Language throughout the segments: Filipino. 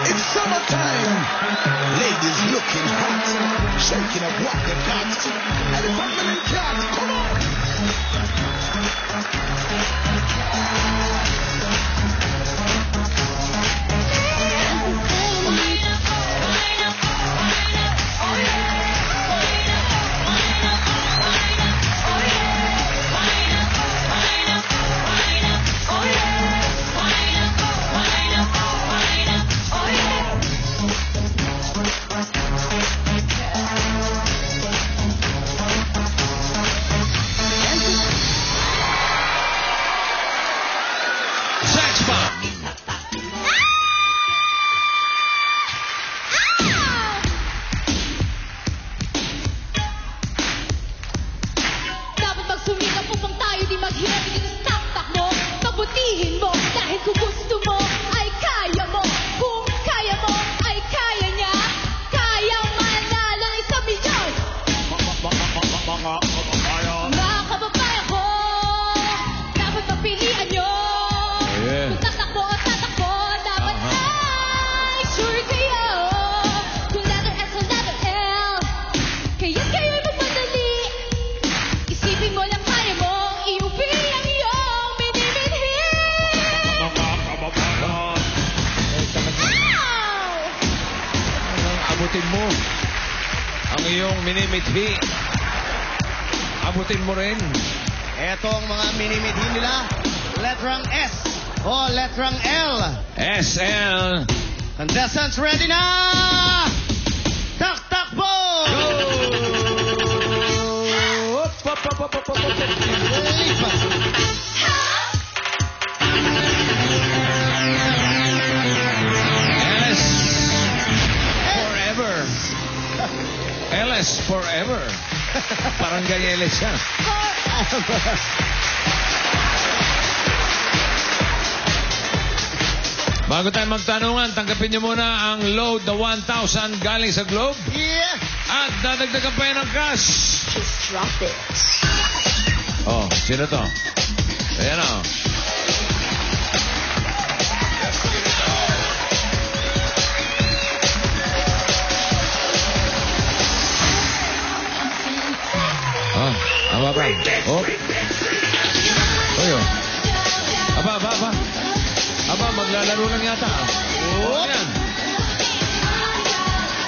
It's summertime. Ladies looking hot, shaking up what they got. Elephant and cat, come on. Pabutihin mo dahil kung gusto mo ay kaya mo. Kung kaya mo ay kaya niya. Kaya manalo ng 1 milyon. Mga kababayan ko, dapat magpilian nyo. Kung tatakbo o tatakbo, dapat ay sure kayo. Kung letter S o letter L, kaya't kayo'y magmadali. Isipin mo lang kaya mo, iuwi ang iyong miniminhi. Abutin mo ang iyong minimithi. Abutin mo rin. Eto ang mga minimithi nila. Letrang S o letrang L. SL. Contestants ready na! Takbo! Lipas. LS forever. LS forever. Parang ganyan siya. Bago tayo magtanungan, tanggapin niyo muna ang load na 1,000 galing sa Globe. Yeah! At dadagdagan pa yan ng cash. Just drop it. Oh, sino to? Ayan o. Oh, aba ba? Oh. Oy, oh. Aba. Aba, maglalaro lang yata. Oh, yan.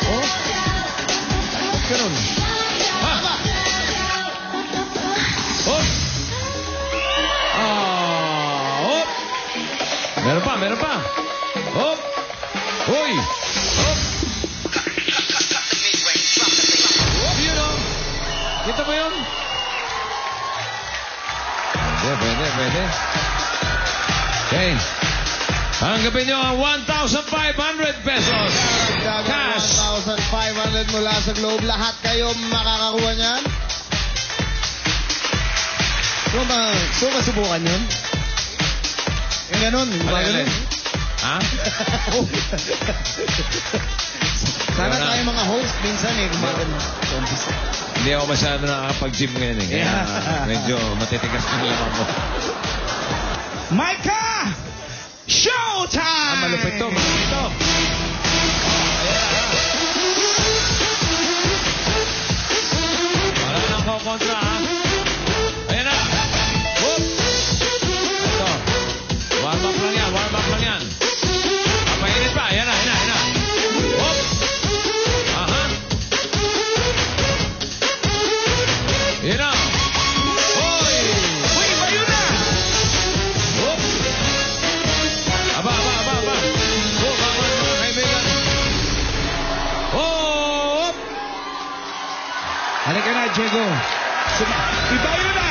Oh. Ganun. Ha? Oh. Oh. Meron pa. Oh. Hoy. Oh. Yun o. Kita mo yun? Pwede. Okay. Tanggapin nyo ang 1,500 pesos. Cash. 1,500 mula sa Globe. Lahat kayo makakakuha niyan. So masubukan yun? Yung ganun. Alin? Ha? Sana tayo mga host minsan eh. Hindi ako masyado nakakapag-gym ngayon eh. Kaya medyo matitigas ng laman mo. Micah! Showtime! Malupit to. Wala nang kukontra ha. Ayan na. Whoop! Ito. Warm up lang yan. Papainit pa. Ayan na. Whoop! Aha. Ayan na. Hoy! Uy, bayo na! Whoop! Aba. Whoop, mga kaibigan. Whoop! Halika na, Diego. Ibayo na!